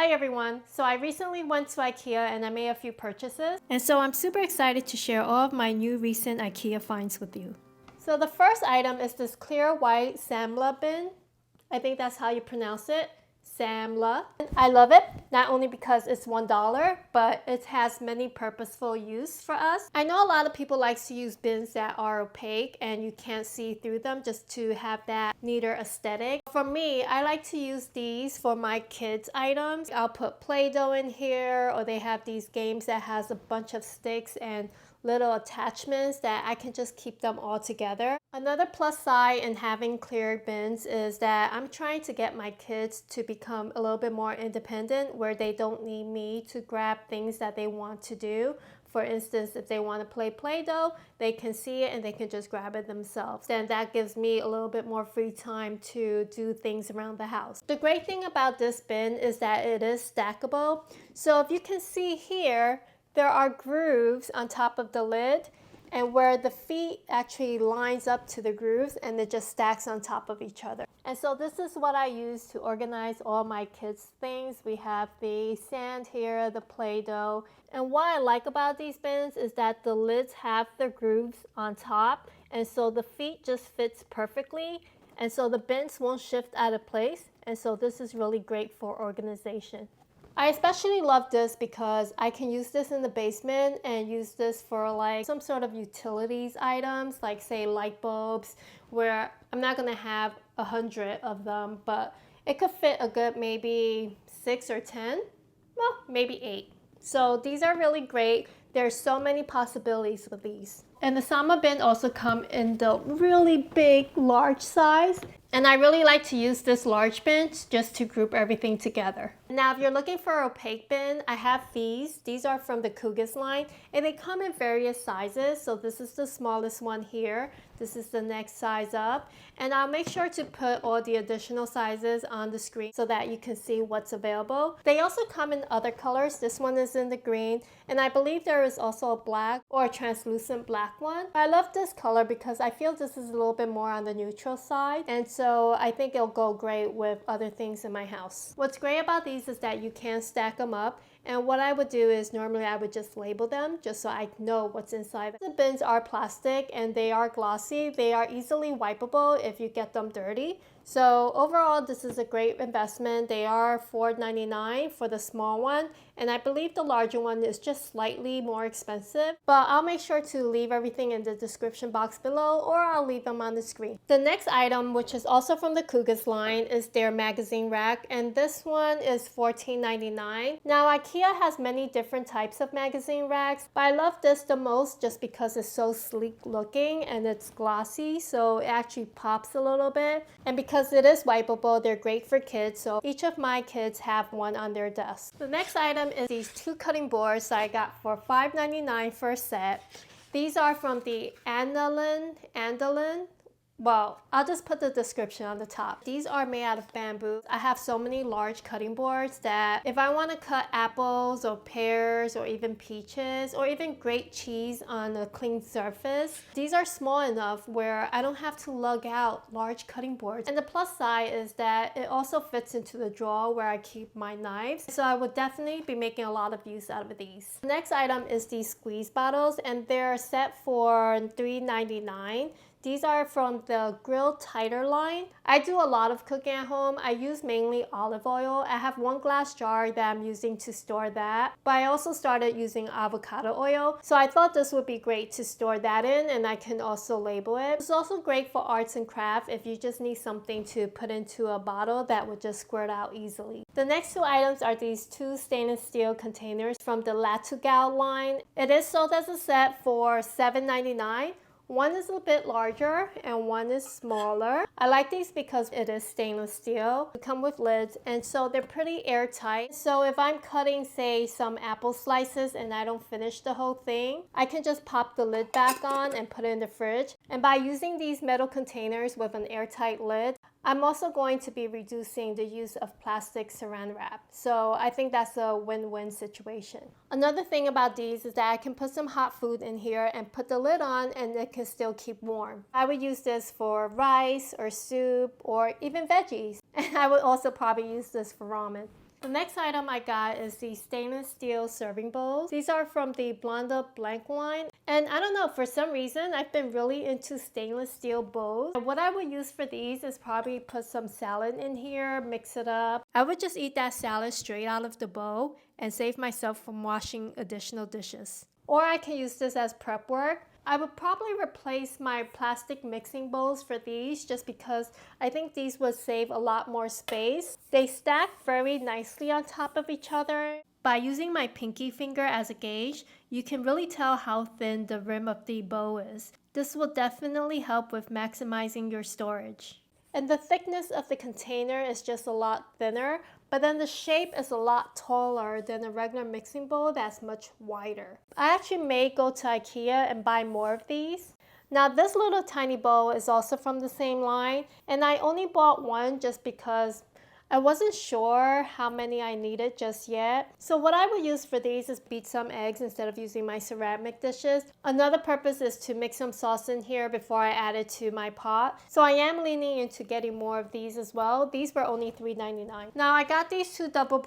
Hi everyone! So I recently went to Ikea and I made a few purchases. And so I'm super excited to share all of my new recent Ikea finds with you. So the first item is this clear white SAMLA bin. I think that's how you pronounce it. SAMLA. I love it, not only because it's $1, but it has many purposeful use for us. I know a lot of people like to use bins that are opaque and you can't see through them just to have that neater aesthetic. For me, I like to use these for my kids' items. I'll put Play-Doh in here, or they have these games that has a bunch of sticks and little attachments that I can just keep them all together. Another plus side in having clear bins is that I'm trying to get my kids to become a little bit more independent, where they don't need me to grab things that they want to do. For instance, if they want to play Play-Doh, they can see it and they can just grab it themselves. Then that gives me a little bit more free time to do things around the house. The great thing about this bin is that it is stackable. So if you can see here, there are grooves on top of the lid, and where the feet actually lines up to the grooves and it just stacks on top of each other. And so this is what I use to organize all my kids' things. We have the sand here, the Play-Doh. And what I like about these bins is that the lids have the grooves on top, and so the feet just fits perfectly, and so the bins won't shift out of place. And so this is really great for organization. I especially love this because I can use this in the basement and use this for like some sort of utilities items, like say light bulbs, where I'm not going to have 100 of them, but it could fit a good maybe 6 or 10, well, maybe 8. So these are really great. There's so many possibilities with these. And the SAMLA bin also come in the really big, large size. And I really like to use this large bin just to group everything together. Now, if you're looking for an opaque bin, I have these. These are from the KUGGIS line, and they come in various sizes. So this is the smallest one here. This is the next size up. And I'll make sure to put all the additional sizes on the screen so that you can see what's available. They also come in other colors. This one is in the green, and I believe there is also a black or a translucent black one. I love this color because I feel this is a little bit more on the neutral side, and so I think it'll go great with other things in my house. What's great about these is that you can stack them up, and what I would do is normally I would just label them just so I know what's inside. The bins are plastic and they are glossy. They are easily wipeable if you get them dirty. So overall, this is a great investment. They are $4.99 for the small one, and I believe the larger one is just slightly more expensive, but I'll make sure to leave everything in the description box below, or I'll leave them on the screen. The next item, which is also from the KUGGIS line, is their magazine rack, and this one is $14.99. Now, Ikea has many different types of magazine racks, but I love this the most just because it's so sleek looking and it's glossy, so it actually pops a little bit. And because it is wipeable, they're great for kids, so each of my kids have one on their desk. The next item is these 2 cutting boards that I got for $5.99 for a set. These are from the ANLEDNING. Well, I'll just put the description on the top. These are made out of bamboo. I have so many large cutting boards that if I want to cut apples or pears or even peaches or even grate cheese on a clean surface, these are small enough where I don't have to lug out large cutting boards. And the plus side is that it also fits into the drawer where I keep my knives. So I would definitely be making a lot of use out of these. The next item is these squeeze bottles, and they're set for $3.99. These are from the GRILLITIDER line. I do a lot of cooking at home. I use mainly olive oil. I have one glass jar that I'm using to store that, but I also started using avocado oil. So I thought this would be great to store that in, and I can also label it. It's also great for arts and crafts if you just need something to put into a bottle that would just squirt out easily. The next 2 items are these 2 stainless steel containers from the LATTUGGAD line. It is sold as a set for $7.99. One is a bit larger and one is smaller. I like these because it is stainless steel. They come with lids, and so they're pretty airtight. So if I'm cutting, say, some apple slices and I don't finish the whole thing, I can just pop the lid back on and put it in the fridge. And by using these metal containers with an airtight lid, I'm also going to be reducing the use of plastic saran wrap. So I think that's a win-win situation. Another thing about these is that I can put some hot food in here and put the lid on, and it can still keep warm. I would use this for rice or soup or even veggies. And I would also probably use this for ramen. The next item I got is the stainless steel serving bowls. These are from the BLANDA BLANK line. And I don't know, for some reason, I've been really into stainless steel bowls. And what I would use for these is probably put some salad in here, mix it up. I would just eat that salad straight out of the bowl and save myself from washing additional dishes. Or I can use this as prep work. I would probably replace my plastic mixing bowls for these just because I think these would save a lot more space. They stack very nicely on top of each other. By using my pinky finger as a gauge, you can really tell how thin the rim of the bowl is. This will definitely help with maximizing your storage. And the thickness of the container is just a lot thinner, but then the shape is a lot taller than a regular mixing bowl that's much wider. I actually may go to Ikea and buy more of these. Now this little tiny bowl is also from the same line, and I only bought one just because I wasn't sure how many I needed just yet. So what I would use for these is beat some eggs instead of using my ceramic dishes. Another purpose is to mix some sauce in here before I add it to my pot. So I am leaning into getting more of these as well. These were only $3.99. Now I got these two double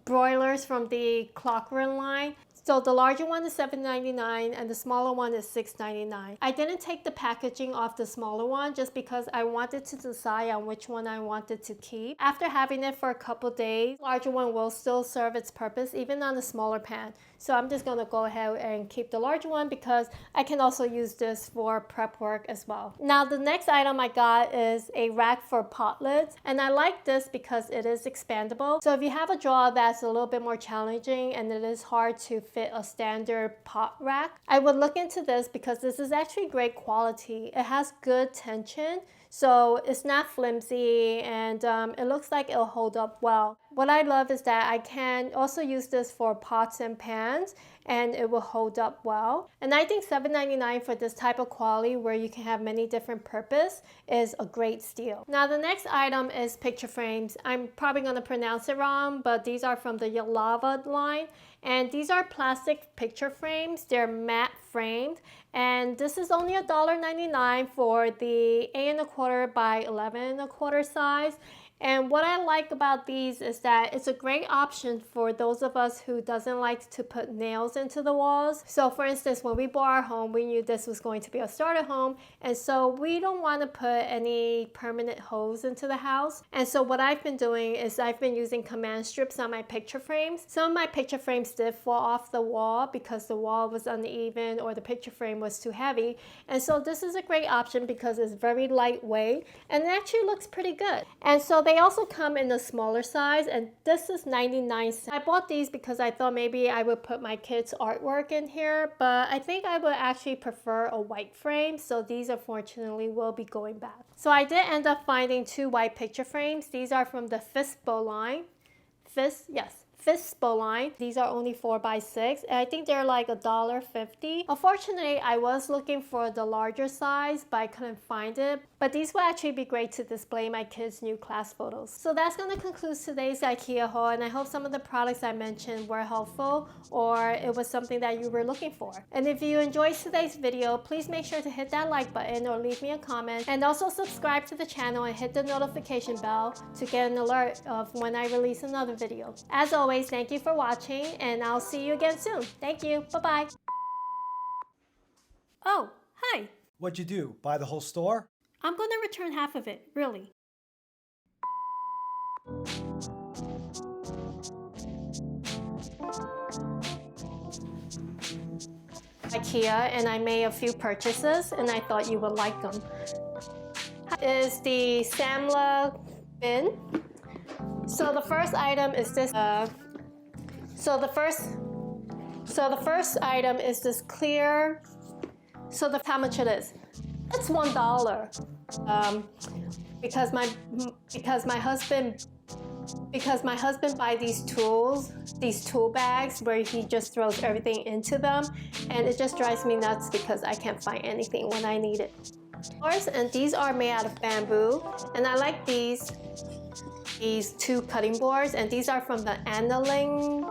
broilers from the Clockwork line. So the larger one is $7.99 and the smaller one is $6.99. I didn't take the packaging off the smaller one just because I wanted to decide on which one I wanted to keep. After having it for a couple days, the larger one will still serve its purpose even on the smaller pan. So I'm just gonna go ahead and keep the larger one because I can also use this for prep work as well. Now the next item I got is a rack for pot lids, and I like this because it is expandable. So if you have a drawer that's a little bit more challenging and it is hard to fit a standard pot rack, I would look into this because this is actually great quality. It has good tension, so it's not flimsy, and it looks like it'll hold up well. What I love is that I can also use this for pots and pans and it will hold up well. And I think $7.99 for this type of quality where you can have many different purposes is a great steal. Now the next item is picture frames. I'm probably going to pronounce it wrong, but these are from the LATTUGGAD line. And these are plastic picture frames. They're matte framed. And this is only $1.99 for the 8¼ by 11¼ size. And what I like about these is that it's a great option for those of us who doesn't like to put nails into the walls. So for instance, when we bought our home, we knew this was going to be a starter home. And so we don't want to put any permanent holes into the house. And so what I've been doing is I've been using command strips on my picture frames. Some of my picture frames did fall off the wall because the wall was uneven or the picture frame was too heavy. And so this is a great option because it's very lightweight and it actually looks pretty good. And so they also come in a smaller size, and this is 99 cents. I bought these because I thought maybe I would put my kids' artwork in here, but I think I would actually prefer a white frame, so these unfortunately will be going back. So I did end up finding two white picture frames. These are from the Fistbo line. Fistbo line. These are only 4x6 and I think they're like $1.50. Unfortunately, I was looking for the larger size but I couldn't find it. But these will actually be great to display my kids' new class photos. So that's going to conclude today's IKEA haul, and I hope some of the products I mentioned were helpful or it was something that you were looking for. And if you enjoyed today's video, please make sure to hit that like button or leave me a comment, and also subscribe to the channel and hit the notification bell to get an alert of when I release another video. As always, thank you for watching, and I'll see you again soon. Thank you. Bye-bye. Oh, hi. What'd you do? Buy the whole store? I'm going to return half of it, really. IKEA, and I made a few purchases and I thought you would like them. Is the SAMLA bin. So the first item is this. So the first item is this clear. So how much it is? It's $1. Because my husband buy these tool bags where he just throws everything into them, and it just drives me nuts because I can't find anything when I need it. And these are made out of bamboo, and I like these two cutting boards, and these are from the ANLEDNING.